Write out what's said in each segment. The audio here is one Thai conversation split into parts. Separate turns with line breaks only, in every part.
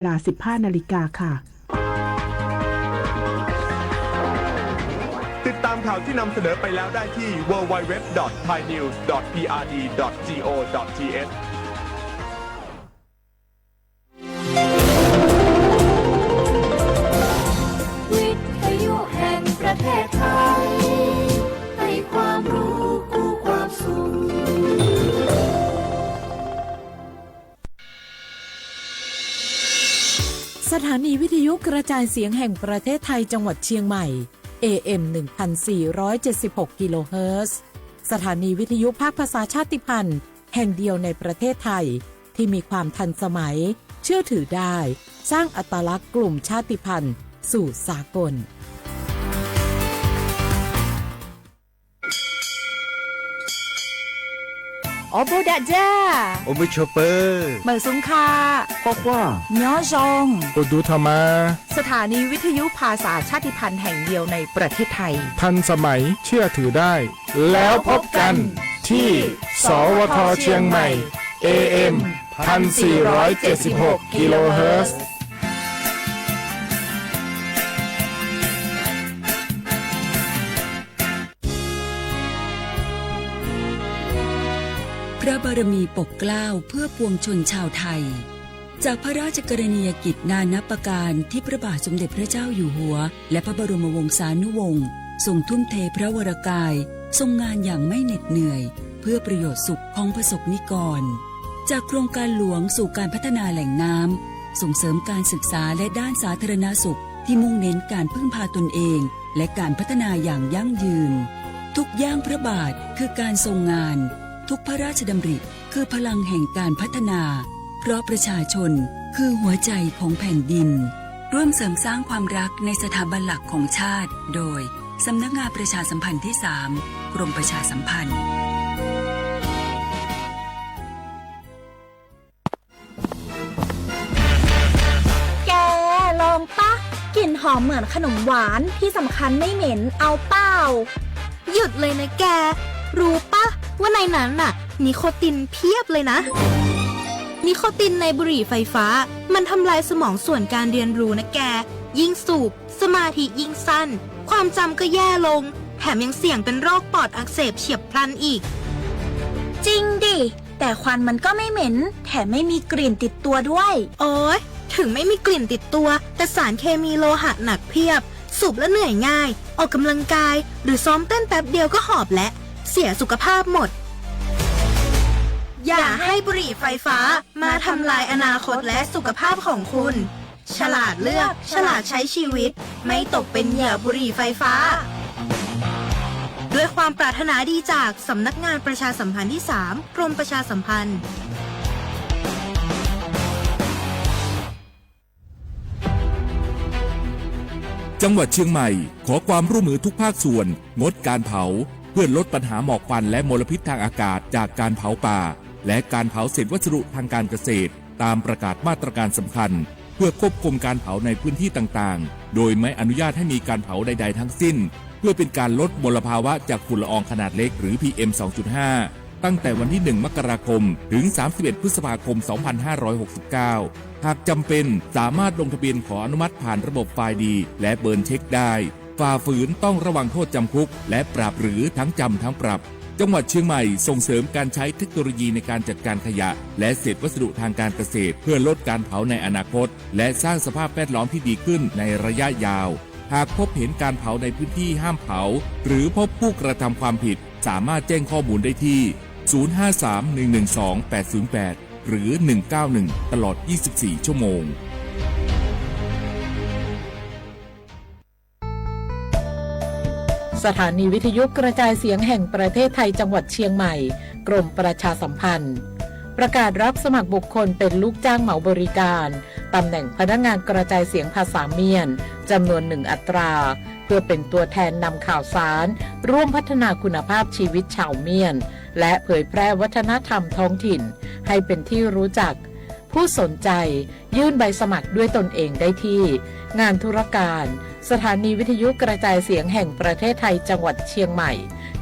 เวลา 15 นาฬิกาค่ะ
ติดตามข่าวที่นำเสนอไปแล้วได้ที่ www.thainews.prd.go.th
วิทยุแห่งประเทศไทยให้ความรู้คู่ความสุข
สถานีวิทยุกระจายเสียงแห่งประเทศไทยจังหวัดเชียงใหม่ AM 1476 กิโลเฮิรตซ์สถานีวิทยุภาคภาษาชาติพันธุ์แห่งเดียวในประเทศไทยที่มีความทันสมัยเชื่อถือได้สร้างอัตลักษณ์กลุ่มชาติพันธุ์สู่สากล
โอโบดะจ้า
โอมิชเปอร์
เมอร์ซุงคา
ปอกว่า
เนื้อจง
โอดูธรรมา
สถานีวิทยุภาษาชาติพันธุ์แห่งเดียวในประเทศไทย
ทันสมัยเชื่อถือได้แล้วพบกันที่สวทเชียงใหม่ AM 1476 กิโลเฮิรตซ์
พระบารมีปกเกล้าเพื่อปวงชนชาวไทยจากพระราชกรณียกิจนานับประการที่พระบาทสมเด็จพระเจ้าอยู่หัวและพระบรมวงศานุวงศ์ทรงทุ่มเทพระวรกายทรงงานอย่างไม่เหน็ดเหนื่อยเพื่อประโยชน์สุขของประสบนิกรจากโครงการหลวงสู่การพัฒนาแหล่งน้ำส่งเสริมการศึกษาและด้านสาธารณสุขที่มุ่งเน้นการพึ่งพาตนเองและการพัฒนาอย่างยั่งยืนทุกย่างพระบาทคือการทรงงานทุกพระราชดำริคือพลังแห่งการพัฒนาเพราะประชาชนคือหัวใจของแผ่นดินร่วมเสริมสร้างความรักในสถาบันหลักของชาติโดยสำนักงานประชาสัมพันธ์ที่ 3 กรมประชาสัมพันธ์
แกลองปะกลิ่นหอมเหมือนขนมหวานที่สำคัญไม่เหม็นเอาเปล่าหยุดเลยนะแกรู้ปะว่าในนั้นน่ะนิโคตินเพียบเลยนะนิโคตินในบุหรี่ไฟฟ้ามันทำลายสมองส่วนการเรียนรู้นะแกยิ่งสูบสมาธิยิ่งสั้นความจำก็แย่ลงแถมยังเสี่ยงเป็นโรคปอดอักเสบเฉียบพลันอีกจริงดิแต่ควันมันก็ไม่เหม็นแถมไม่มีกลิ่นติดตัวด้วยโอ๊ยถึงไม่มีกลิ่นติดตัวแต่สารเคมีโลหะหนักเพียบสูบแล้วเหนื่อยง่ายออกกำลังกายหรือซ้อมเต้นแป๊บเดียวก็หอบและเสียสุขภาพหมดอย่าให้บุหรี่ไฟฟ้ามาทำลายอนาคตและสุขภาพของคุณฉลาดเลือกฉลาดใช้ชีวิตไม่ตกเป็นเหยื่อบุหรี่ไฟฟ้าด้วยความปรารถนาดีจากสำนักงานประชาสัมพันธ์ที่ 3 กรมประชาสัมพันธ์
จังหวัดเชียงใหม่ขอความร่วมมือทุกภาคส่วนงดการเผาเพื่อลดปัญหาหมอกควันและมลพิษทางอากาศจากการเผาป่าและการเผาเศษวัสดุทางการเกษตรตามประกาศมาตรการสำคัญเพื่อควบคุมการเผาในพื้นที่ต่างๆโดยไม่อนุญาตให้มีการเผาใดๆทั้งสิ้นเพื่อเป็นการลดมลภาวะจากฝุ่นละอองขนาดเล็กหรือ PM 2.5 ตั้งแต่วันที่ 1 มกราคมถึง 31 พฤษภาคม 2569 หากจำเป็นสามารถลงทะเบียนขออนุมัติผ่านระบบไฟล์ดีและเบิร์นเช็คได้ฝ่าฝืนต้องระวังโทษจำคุกและปรับหรือทั้งจำทั้งปรับจังหวัดเชียงใหม่ส่งเสริมการใช้เทคโนโลยีในการจัดการขยะและเศษวัสดุทางการเกษตรเพื่อลดการเผาในอนาคตและสร้างสภาพแวดล้อมที่ดีขึ้นในระยะยาวหากพบเห็นการเผาในพื้นที่ห้ามเผาหรือพบผู้กระทำความผิดสามารถแจ้งข้อมูลได้ที่ 053-112-808 หรือ 191 ตลอด 24 ชั่วโมง
สถานีวิทยุกระจายเสียงแห่งประเทศไทยจังหวัดเชียงใหม่กรมประชาสัมพันธ์ประกาศรับสมัครบุคคลเป็นลูกจ้างเหมาบริการตำแหน่งพนักงานกระจายเสียงภาษาเมียนจำนวน 1 อัตราเพื่อเป็นตัวแทนนำข่าวสารร่วมพัฒนาคุณภาพชีวิตชาวเมียนและเผยแพร่วัฒนธรรมท้องถิ่นให้เป็นที่รู้จักผู้สนใจยื่นใบสมัครด้วยตนเองได้ที่งานธุรการสถานีวิทยุกระจายเสียงแห่งประเทศไทยจังหวัดเชียงใหม่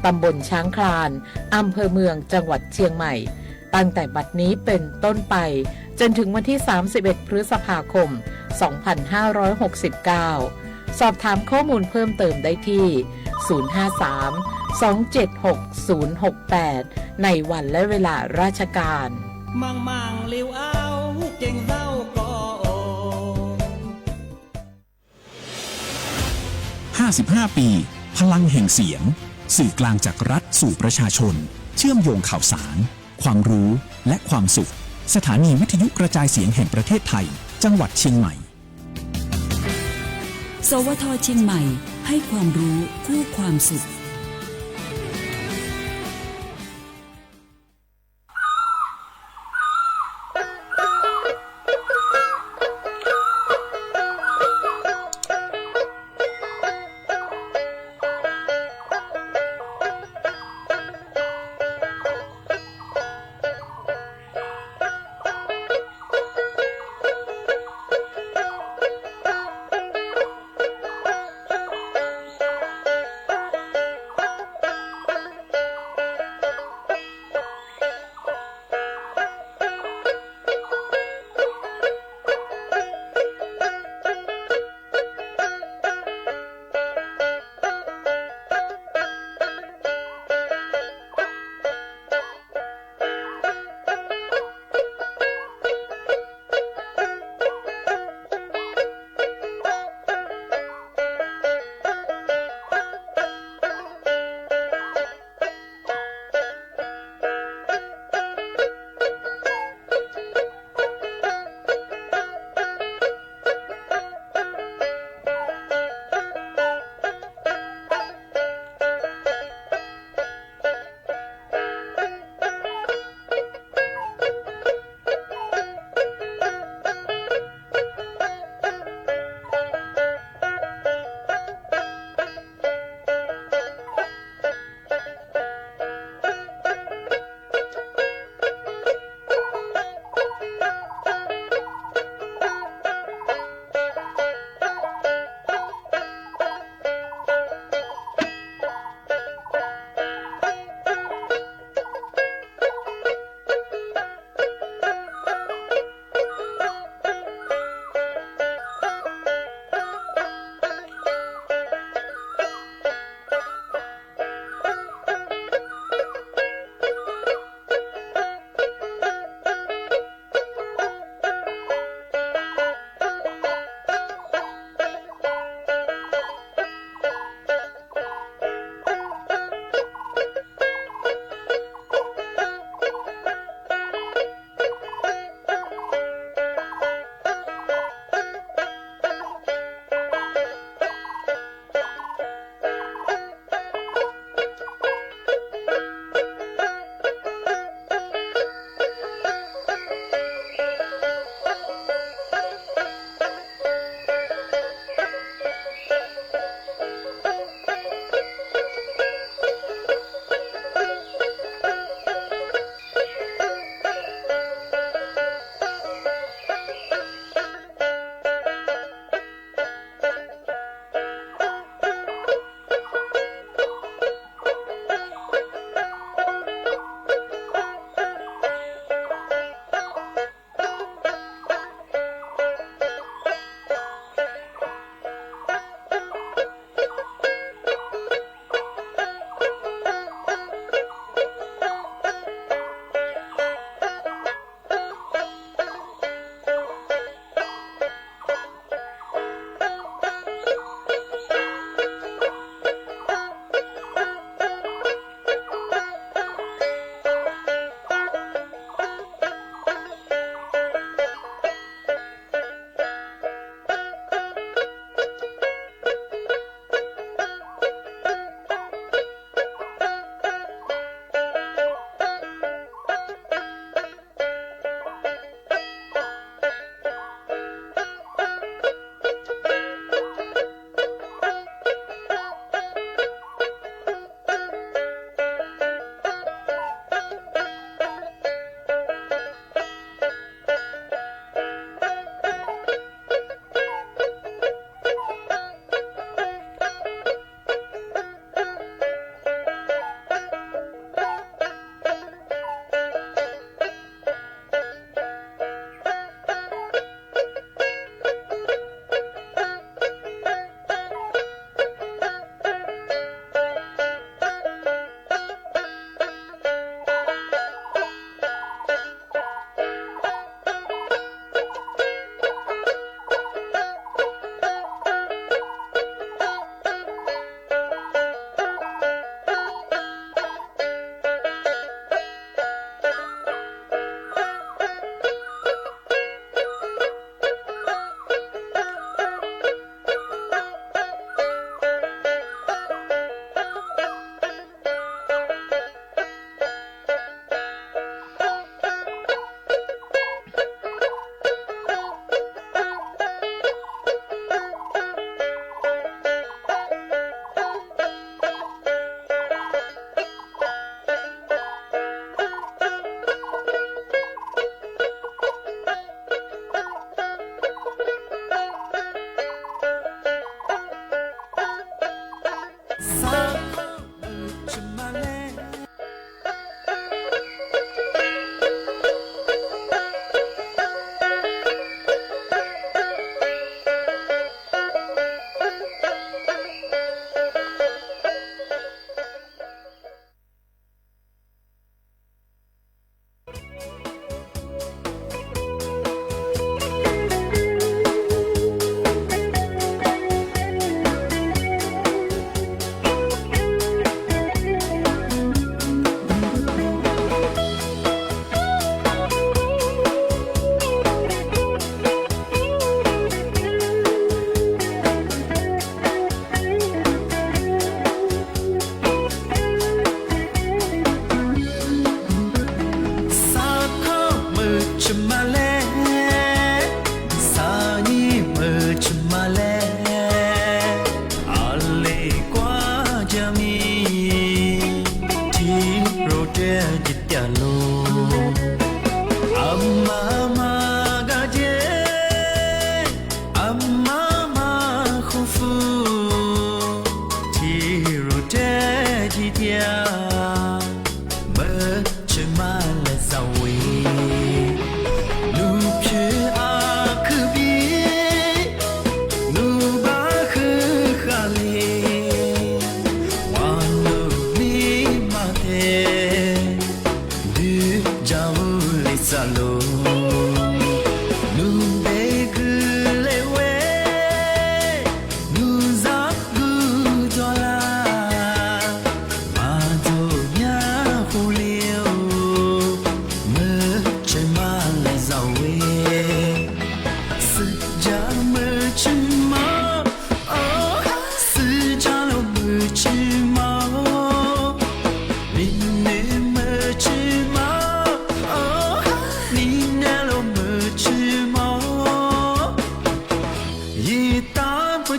ตำบลช้างคลานอำเภอเมืองจังหวัดเชียงใหม่ ตั้งแต่บัดนี้เป็นต้นไปจนถึงวันที่ 31 พฤษภาคม 2569 สอบถามข้อมูลเพิ่มเติมได้ที่ 053-276-068 ในวันและเวลาราชการ
มังมังลิวเอาเก่งเศร้าก็โอ
55 ปี พลังแห่งเสียงสื่อกลางจากรัฐสู่ประชาชนเชื่อมโยงข่าวสาร ความรู้และความสุขสถานีวิทยุกระจายเสียงแห่งประเทศไทยจังหวัดเชียงใหม่
สวทเชียงใหม่ให้ความรู้คู่ความสุข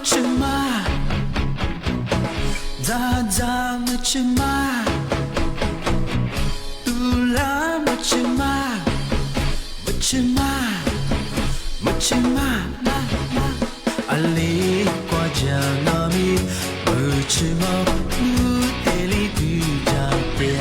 Machima Zaza Machima Tula Machima Machima Machima Ali Kwa Janami Machima Muteli Pujatea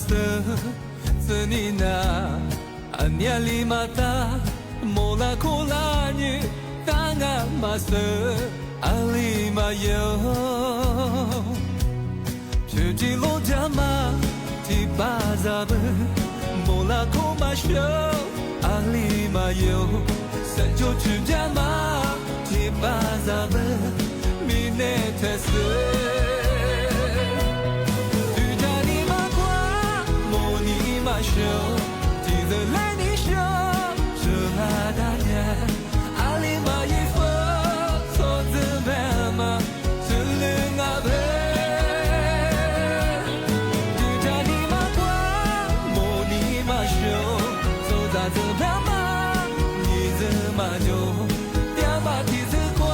斯尼娜，阿尼亚里马达，莫拉库拉尼，达阿马斯，阿里马尤，去吉罗加马，提巴扎布，莫拉库马修，阿里马尤，三九去加马，提巴扎布，米内特斯。记得来你手，这拉达呀，阿里马伊佛，错字白马，只能阿贝。杜加尼马瓜，莫尼马修，走在这白马，你这马就，掉把蹄子瓜，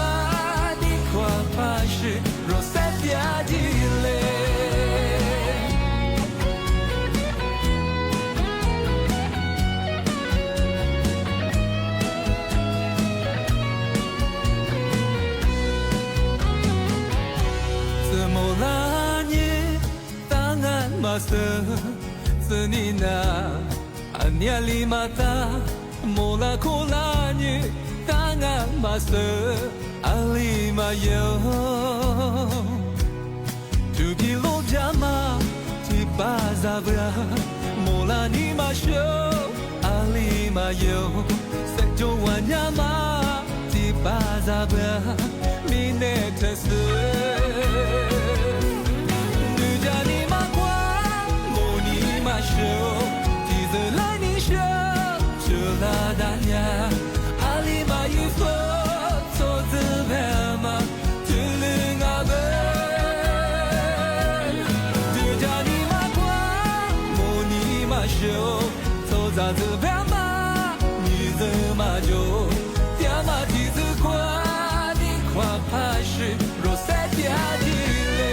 你夸怕是若塞掉地雷。斯尼娜，阿尼亚里马达，莫拉库拉尼，达阿马斯，阿里马尤，朱吉罗加马，提巴扎布拉，莫拉尼马修，阿里马尤，塞九万亚马，提巴扎布拉，米内特斯。提着来你手，这拉达呀，阿里马伊佛，错字白马，只能阿贝。杜加尼马瓜，莫尼马修，错扎字白马，你这马就，掉马蹄子瓜，你夸怕是若塞掉地雷。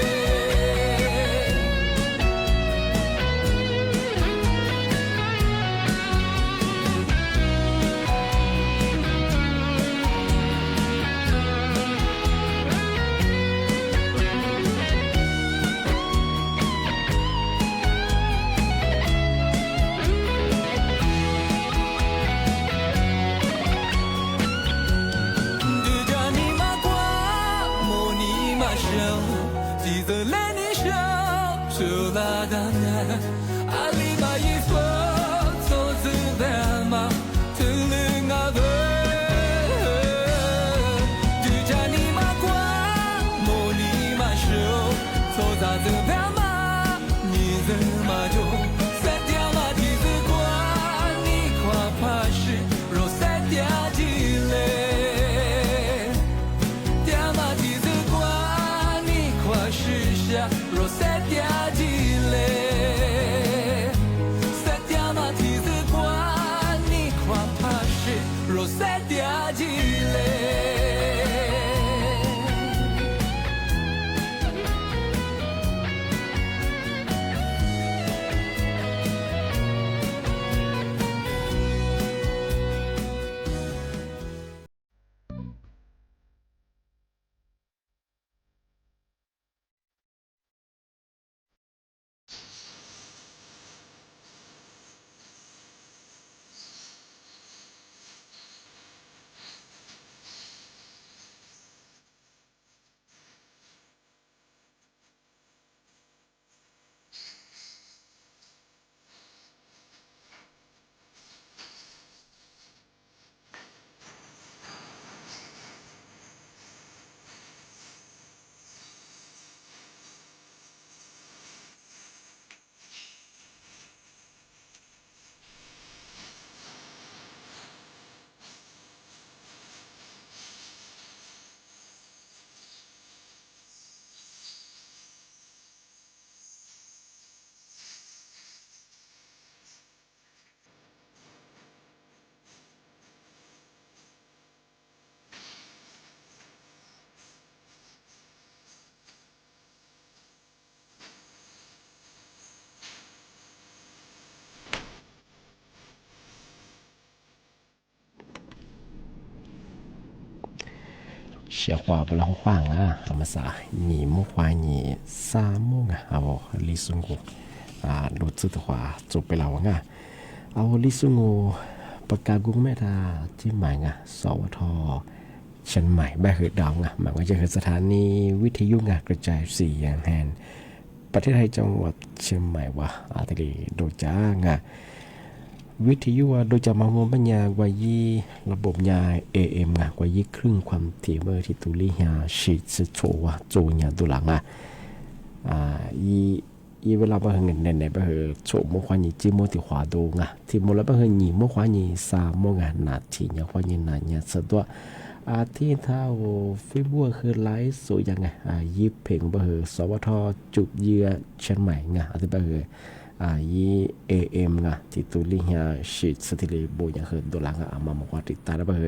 记得来你手，这拉达呀，阿里马伊佛，错字白马，特灵阿贝。杜加尼马瓜，莫尼马修，错扎字白马，你的马就塞掉马蹄子瓜，你夸怕是若塞掉地雷。若塞掉地雷，塞掉马蹄子瓜，你夸怕是若塞掉地雷。
小话不能换啊，阿么啥？你们换你沙木啊，阿不李顺国หลุดสุดขวาจบไปแล้วง่ะเอาลิซุงประกาศกุ้งแม่ทาที่หมายสวทเชียงใหม่แม่คือดาวหมายว่าจะคือสถานีวิทยุกระจายเสียงแห่งประเทศไทยจังหวัดเชียงใหม่ว่าตะลีโดจ้างวิทยุโดยจะมางมปัญญากว่ายี่ระบบยา AM กว่ายี่ครึ่งความถี่เมื่อที่ตุลีหาฉีดสโชว่าโจญาตุหลังอีเวลาบ่เฮงเนบ่เฮโชมควานี่จิโมติขวาดูที่โมแล้วบ่เฮนี่โมขวานี่3โมนาทีเนี่ยควานี่นาเนี่ยสะดวกที่ถ้าฟิบัวคือไลฟ์สวยยังไงยิบเพลงบ่เฮสวทจุดเยือเชียงใหม่ที่บ่เฮยี่ AM ที่ตุลีหาฉีดสถิติโบยังเฮดูหลังมาบอกว่าติดตาแล้วบ่เฮ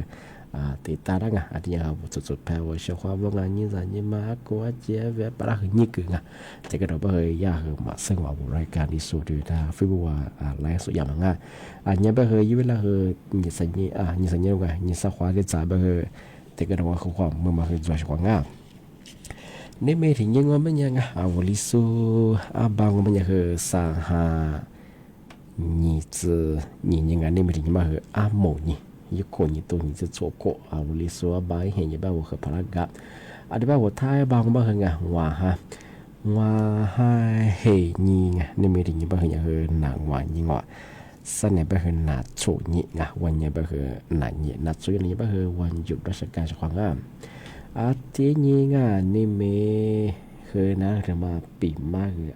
ติดตาได้ที่ยังสุดๆแปลว่าเชื่อว่าว่างานนี้จะยิ่งมากกว่าเจ้าเว็บปลาคือยิ่งกึ่งแต่ก็เราบ่เฮยากมาซึ่งว่ารายการที่สุดดูถ้าฟิบัวไลฟ์สวยอย่างงั้นเนี่ยบ่เฮยเวลาเฮยิ่งสัญญายิ่งสัญญาว่ายิ่งสักว่าที่จะบ่เฮแต่ก็เราว่าเขาความมือมาคือจอยกว่างนี่ไม่ถึงยังว่ามันยังวลิสูบางมันยังคือสาหานี่จะนี่ยังนี่ไม่ถึงยังมาคือโมนี่ยุคนี้ตัวนี้จะโจโกวลิสูบางเห็นยังบ้าว่าคือพลังกับเดี๋ยวว่าท้ายบางบ้างคือว่าเฮนี่นี่ไม่ถึงยังบ้าคือยังคือหนังว่ายิ่งว่าสันเนี่ยบ้าคือหนาโฉนี่วันเนี่ยบ้าคือหนาเนี่ยหนาโฉนี่บ้าคือวันหยุดราชการของงามที่นี่นี่มีคือนะถึงมาปีมากคือ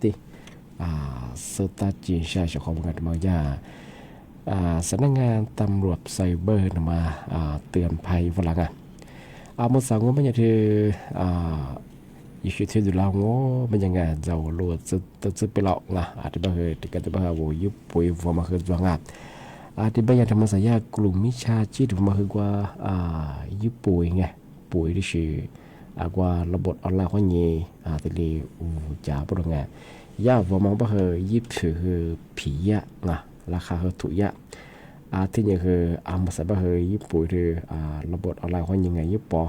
ที่สตาจีชาชของงานมาย่าสำนักงานตำรวจไซเบอร์มาเตือนภัยฝรั่งเมื่อสังว่ามันจะคืออีกที่ดูแลง้อมันยังไงเราโหลดจะไปหลอกที่บ้านคือที่กันที่บ้านว่ายุบปุ๋ยว่ามาคือจวงที่บ้านยังทำมาสายกลุ่มมิชาชีพมาคือว่ายุบปุ๋ยไงปุ๋ยที่ชื่อกว่าระบบออนไลน์ของยี่ที่เรียกจ่าปุ่นไงยาว่ามันบ้าคือยิบคือผีราคาคือถูกที่นี่คือมาใส่บ้าคือยิบปุ๋ยคือระบบออนไลน์ของยังไงยิบปอ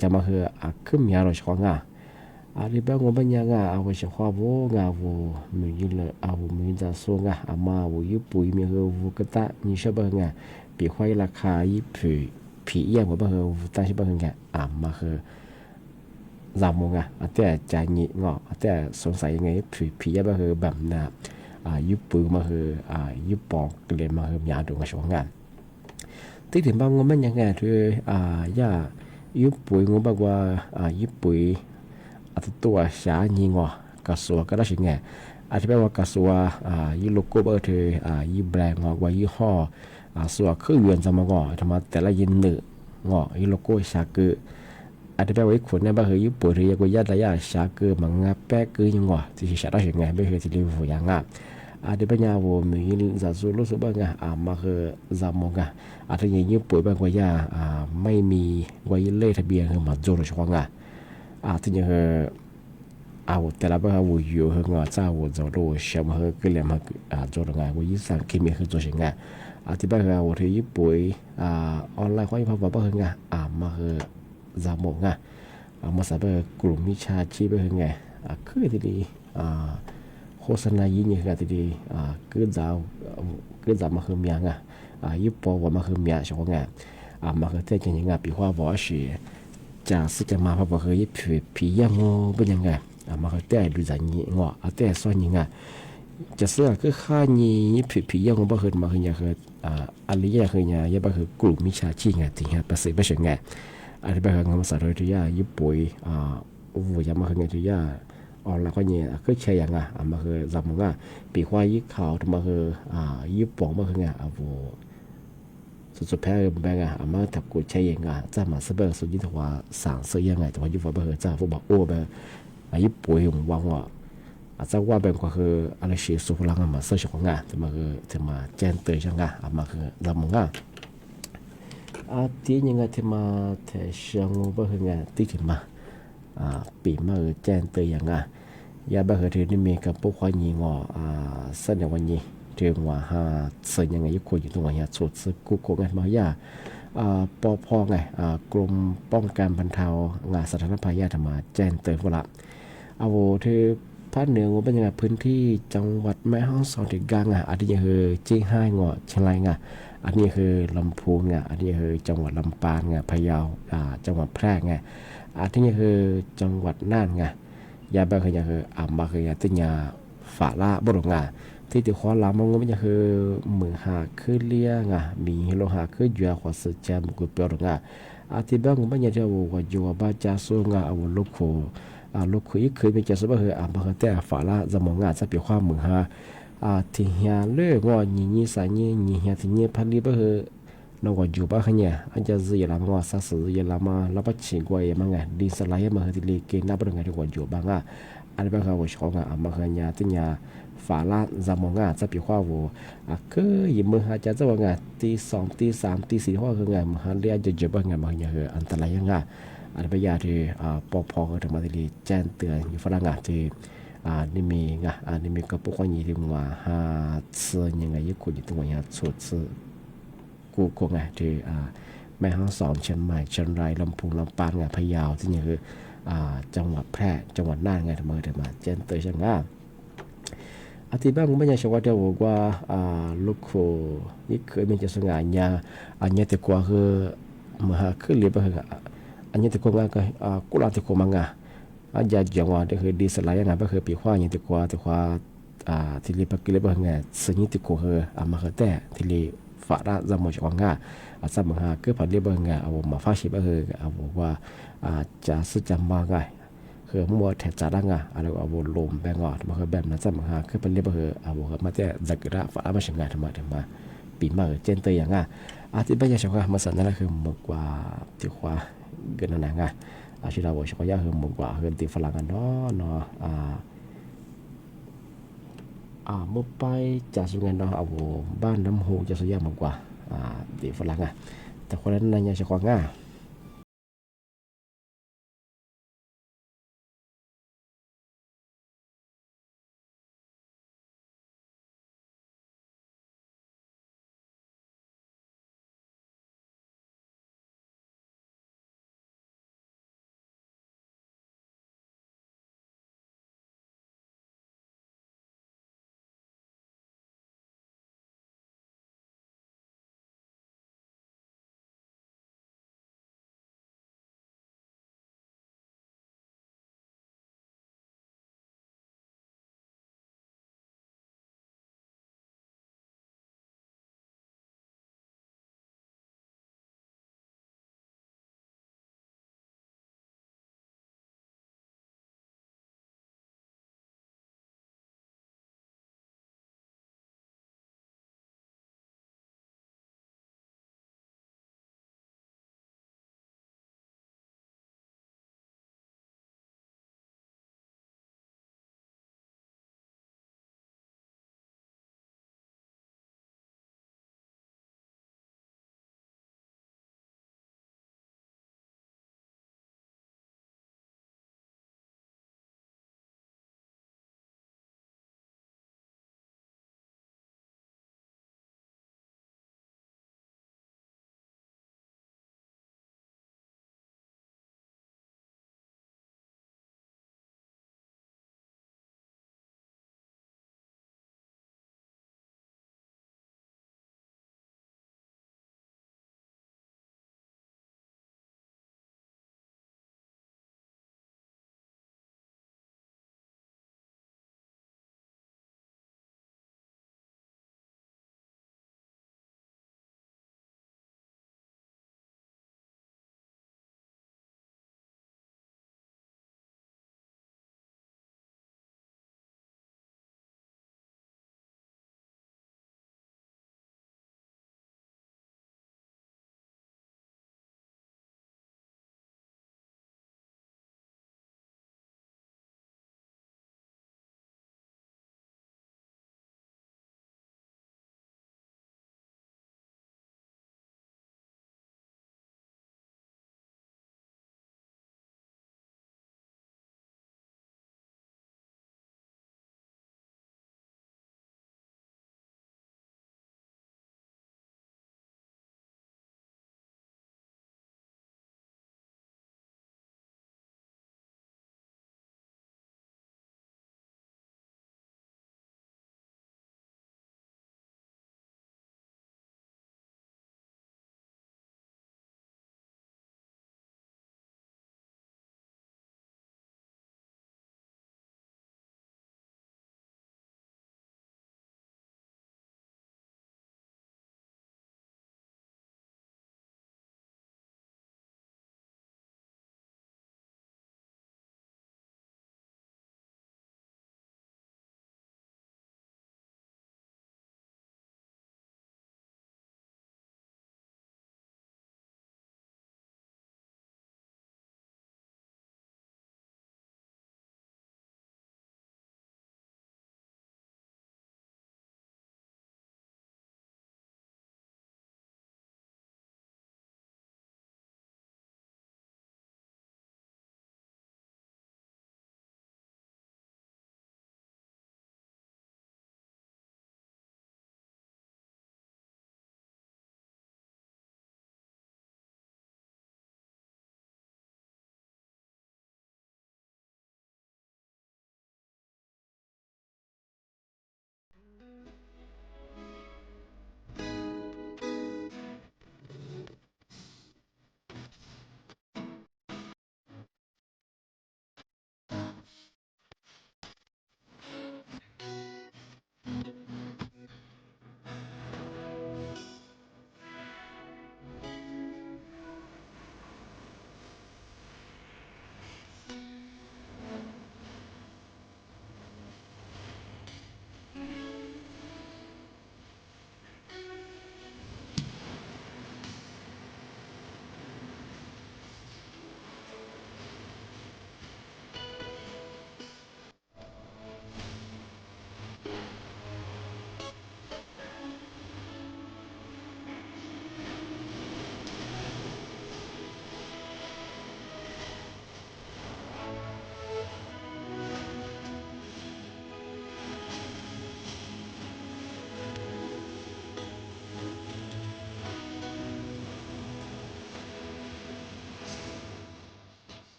จะมาคือขึ้นมีอะไรช่องที่บ้านงบัญญัติไว้เฉพาะมีอยู่เลยมีจะส่งมายิบปุ๋ยมีคือก็ตานี่ใช่บ้างปีควายราคายิบผีอย่างว่าบ้าคือตั้งชื่อบ้างมาคือจำมงแต่ใจหงิดแต่สงสัยยังไงผีอย่างบ้าคือแบบยุบปืนมาคือยุบปอกเกลียนมาคือหยาดวงช่วงงานที่ถึงบางงมันยังไงคือย่ายุบปุ๋ยงบอกว่ายุบปุ๋ยตัวสายิงกระสวก็ได้สิ่งไงที่แปลว่ากระสวยุโลโก้เบอร์คือยุบแบรนด์ว่ายี่ห้อส่วนคือเวียนจะมางทำมาแต่ละยินหนึ่งยุโลโก้ชาเกอที่แปลว่าคนเนี่ยบ้าคือยุบปุ๋ยเรียกว่าญาติญาชาเกอมังแป๊กคือยังที่ชาได้สิ่งไงไม่เคยที่เรียกว่าอย่างที่ปัญญาว่ามีจะสู้รู้สึกบ้างมาคือจำมงที่ยังยุบปุ๋ยบางกว่าญาไม่มีว่ายิเลขทะเบียนคือมาโจรช่วงที่ยังแต่ละบ้านว่าอยู่เฮงเจ้าว่าจะรู้เชื่อมาเฮก็เลยมาโจรว่ายิ่งสั่งคิดมีคือโจรสิ่งที่บ้านว่าที่ยุบปุ๋ยออนไลน์เขาอย่างพอบ้างมาคือจำมงมาใส่กลุ่มมิชาชีพเป็นไงคือที่ดีโฆษณายิ่งใหญ่ที่ดีคือจะมาคือเมียยุบปอว่ามาคือเมียช่วงมาคือเท่ยังไงปีว่าบอกสิจะสิจะมาเพราะว่าคือผียังงูเป็นยังไงมาคือแต่ดูจากนี้แต่ส่วนยังไงจะเสื้อคือข้านี้ผียังงูบ่เคยมาคือยังคืออะไรยังคือยังบ่คือกลุ่มมิชาชีพไงที่ประสิทธิ์ไม่ใช่ไงที่บ้านงานสารที่ยุบปุ๋ยยังมาคือไงที่ออนไลน์ก็เนี่ยคือใช่ยังมาคือจำว่าปีควายยิ่งข่าวมาคือยุบปองมาคือไงสุดแพ้แบงมาถักกูใช่ยังจะมาซื้อแบบสุดยิ่งถือว่าสั่งซื้อยังไงแต่ว่ายุบว่าคือจะพวกบอกโอ้แบบยุบปุ๋ยผมวางว่าจะว่าแบบก็คืออะไรเสียสุขลังมาซื้อของแต่มาคือจะมาแจ้งเตือนช่างมาคือจำที่ยังไงที่มาแต่เชียงว่าคือไงที่ถึงมาปีมาแจ้งเตือนยังยาบ้าคือที่นี่มีกับพวกควายยิงเส้นวันนี้ถึงว่าเส้นยังไงยุคอยู่ตรงนี้สุดสึกกูโกงกันมาย่าปพไงกรมป้องกันบรรเทางานสาธารณภัยธรรมาแจ้งเตือนว่าละที่ ภาคเหนือเป็นยังไงพื้นที่จังหวัดแม่ฮ่องสอนถึงกลางอันนี้คือเจียงไฮ้เงาะเชียงรายอันนี้คือลำพูนอันนี้คือจังหวัดลำปางพะเยาจังหวัดแพร่อันนี้คือจังหวัดน่านยาแบบคือมาคือติญาฝาละบรงที่ติขอลามงมันคือมือหาคือเลี้ยมีโลหะคือยัวขวาสึกแจมกุเปียรงอาทิบ้างมันจะว่ายัวบาจาสูงเอาลูกโคลูกคุยเคยมีเจสบะเหมาคือแต่ฝาละจะมองจะเปียความมือหาที่เฮียเลือกว่านี่สายนี่เฮียที่นี่พันลีบะเหนกว่าอยู่บ้านเนี่ยอันจะซื้อลามาสักซื้อลามาแล้วก็ชิงกว่าอย่างไงดินสไลด์มาที่ลีกินนับเป็นไงที่ว่าอยู่บ้างอันนี้เป็นเขาชอบมาคือเนี่ยที่เนี่ยฝาละจะมองจะเปียความว่าคือยิ่งมือหาจะว่าไงตี2ตี3ตี4ว่าคือไงมือหาเรียนจะเจ็บบ้างไงบางอย่างคืออันตรายยังไงอันนี้เป็นยาที่ปพก็ทำมาที่ลีแจ้งเตือนอยู่ฝรั่งที่นี่มีนี่มีกระปุกยี่ที่ว่าหาซื้อยังไงยิ่งคุณยิ่งต้องว่าสุดซื้อกูก็ที่แม่ฮ่องสอนเชียงใหม่เชียงรายลำพูนลำปางพะเยาที่นี่คือจังหวัดแพร่จังหวัดน่านทำมาแจ้งเตือนช่างอธิบายไม่ใช่ชาวเดียวว่าลูกโคยิ่งเคยมีจะสง่ายอันนี้แต่กว่าคือมหาขึ้นเรียบคืออันนี้แต่กว่าก็กุลาแต่กว่ามังอันยาจังหวะที่คือดีสไลด์ก็คือปีขว้าอย่างแต่กว่าที่เรียบกิเลบไงสิ่งนี้แต่กว่าคือมาคือแต่ที่เรียฝาละจะหมดจังหวะสามหาคือผ่านเรียบไงเอามาฟ้าชิบก็คือเอาว่าจะซื้อจำมาไงคือมัวแถบจาดังอะไรเอาวลมแบงอดมาคือแบบนั้นจะมาหาคือเป็นเรียบคือเอามาแต่จักระฝามาเชิงงานทำมาปีมาเจนเตยอย่างที่บ้านยาชาวมาสันนั่นคือมากกว่าที่ขวาเกินนั่นชิดาวชาวยาคือมากกว่าคือที่ฝรั่งเนาะเมื่อไปจากสุงานเอาบ้านน้ำหูจะสุยามากกว่าที่ฝรั่งแต่คนนั้นยาชาว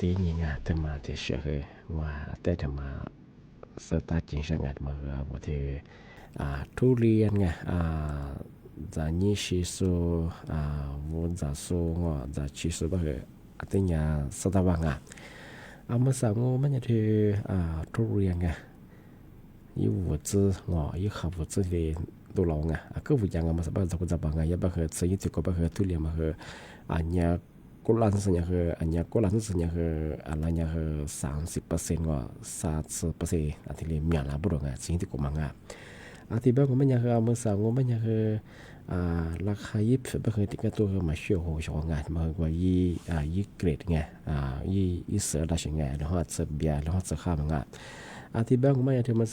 ตีนี่ไงแต่มาที่เชื่อว่าแต่ทำมาสตาร์ทจริงๆไงมาว่าที่ทุเรียนไงจะนี่ชิสุวุ้นจะสูงจะชิสุบ่เหรอแต่เนี่ยสตาร์บังเมื่อสาวงูมันจะที่ทุเรียนไง有物资有好物资的都老各不一样嘛，是不是这个这帮也不和吃一这个不和土里嘛和人过兰是人和人过兰是人和人和30%30%ที่เลยมีอะไรบุรุษสิ่งที่กูมังที่บ้านกูมันยังเมื่อสาวมันยังราคายิบบ่เคยติดกับตัวมาเชื่อโหชงมาว่ายี่เกรดไงยี่เสือราชไงแล้วก็เสือเบียร์แล้วก็เสือข้าวมังที่บ้านกูมันยังถือมา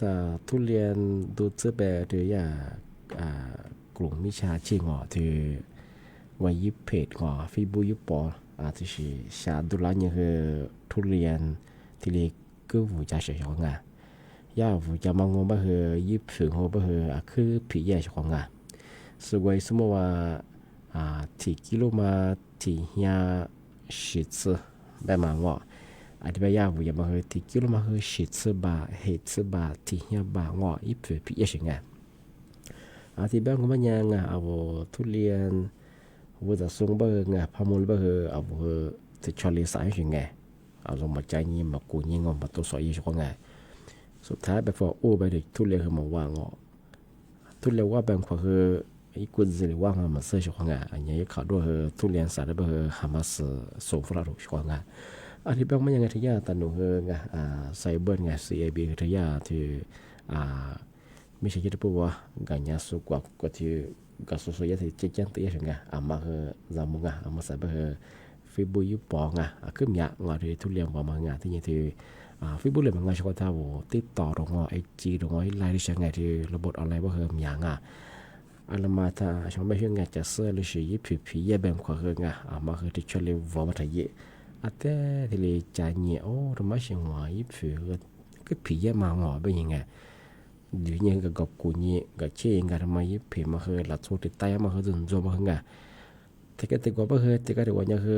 ทุเรียนดูเสือแบบถือกลุ่มวิชาชีพถือว่ายิบเพจฟีบูยิบปอที่ชาดูแลยังคือทุเรียนที่เรียกกู้หูจ่าเสียชงย่าหูจ่ามองบ่คือยิบถึงหัวบ่คือคือผีแย่ชงสวยสมมติว่าที่กิโลมาที่เฮีย10次แบบมาว่าที่ไปย่าหูอย่ามาคือที่กิโลมาคือ10次บาเหตุบาที่เฮียบาว่ายิบถึงผีแย่ชงที่บ้านกูมันยังทุเรียนว่าจะส่งบ่พามุลบ่จะชอลีสายชงลงมาใจนี้มากูยิงมาตัวสอยชงสุดท้ายไปพอไปเด็กทุเรียนคือมาว่างทุเรียนว่าแบบคือไอ้กุญแจว่างมาเสียชงอันนี้เขาด้วยทุเรียนสารบ่หามาส่งฝรั่งชงที่บ้านมันยังไงที่ยาตันหนูไซเบอร์CAB ที่ยาที่ไม่ใช่ที่พูดว่าการยาสุกว่าที่ก็สุดๆที่เจ๊งตีชงมาจามุงมาใส่บ่ฟีบุยปองคือมีที่ทุเรียนว่ามาที่นี่ที่ฟีบุเลยมันชอบท่าติดต่อตรงIG ตรงไลน์ที่ใช้ที่ระบบออนไลน์บ่มีอันมาถ้าชาวบ้านจะเสื้อหรือสีผีแย่แบบขวามาคือที่ชอบเลี้ยวัวมาถ่ายแต่ที่เลยใจเนี่ยทำไมเสียงหัวผีก็ผีแย่มาเป็นยังไงเดี๋ยวนี้กับกูเนี่ยกับเชี่ยทำไมผีมาคือหลัดโซ่ติดใต้มาคือจนจมมาที่ก็ติดกว่าที่ก็ติดกว่าเนี่ยคือ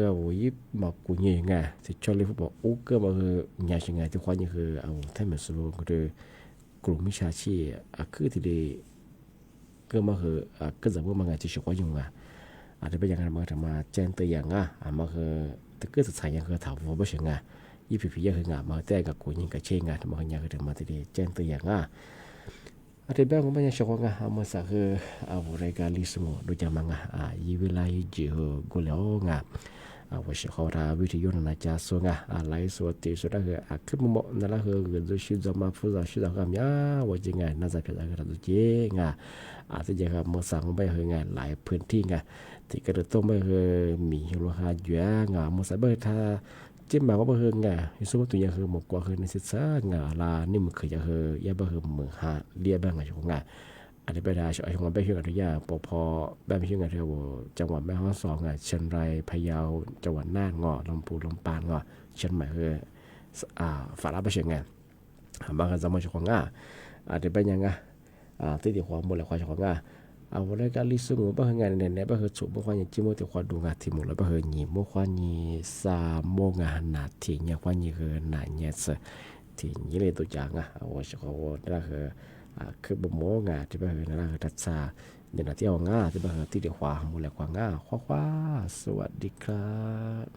มากูเนี่ยที่ชอบเลี้ยฟุตบอลก็มาคือเนี่ยยังไงที่ควายเนี่ยคือท่านเหมือนสโลก็คือกลุ่มวิชาชีพคือที่เลยก็มาคือก็จะว่ามันที่ชอบอยู่อาจจะเป็นอย่างนั้นมาแจ้งตัวอย่างมาคือแต่ก็จะใส่ยังคือถามว่าไม่ใช่ยี่ผีเยอะคืมาแต่กับกูยิงกับเชี่ยมาเนี่ยคือมาที่แจ้งตัวอย่างอาจจะเป็นว่ามันชอบมาสักคือรายการลิสต์ดูจะมันยี่เวลาจีห์กูแล้วว่าเชื่อเขาราวิทยุนั่นจะส่งไลฟ์สดที่สุดก็คือคือมุมนั่นแหละคือจะชื่อจะมาพูดชื่อจะกันว่าจริงน่าจะเป็นอะไรก็ได้จริงที่จะมาสั่งไปคือหลายพื้นที่ที่กระตุ้นไปคือมีราคาเยอะมาใส่ไปถ้าจิ้มมาก็ไปคือสมมติตัวอย่างคือหมกกว่าคือในสิทธิ์ลานี่มันเคยจะคือยาไปคือมือหาเรียบ้างช่วงอันนี้ไปได้ช่วงไปช่วยกันทุกอย่างพอแบบช่วยกันที่จังหวัดแม่ฮ่องสอนเชียงรายพะเยาจังหวัดน่านลำพูนลำปางเชียงใหม่คือฝ่ายรับไปเชียงบางคนจะมาช่วงอันนี้ไปยังที่ที่ความหมดเลยความช่วงวันนี้การลิสต์งูบางงานเนี่ยบางคนฉุบบางคนยังจิ้มที่ความดูที่หมดแล้วบางคนหยิบบางคนยี่3 โมงนาทีเนี่ยความยี่คือนาเนี่ยที่ยี่เลยตัวอย่างว่าช่วงนั้นคือบ่มที่บ่นั่นคือทัศน์เดี๋ยวที่เอาที่บ่ที่เดียวขวาหมดแล้วขวาสวัสดีครับ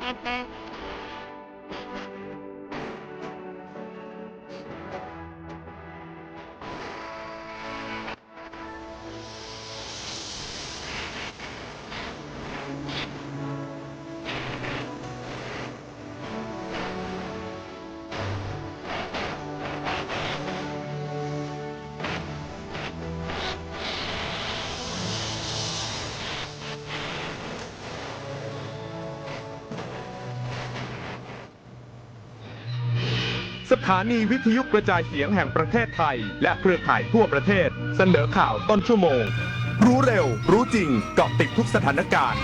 สถานีวิทยุกระจายเสียงแห่งประเทศไทย และเครือข่ายทั่วประเทศ เสนอข่าวต้นชั่วโมง รู้เร็ว รู้จริง เกาะติดทุกสถานการณ์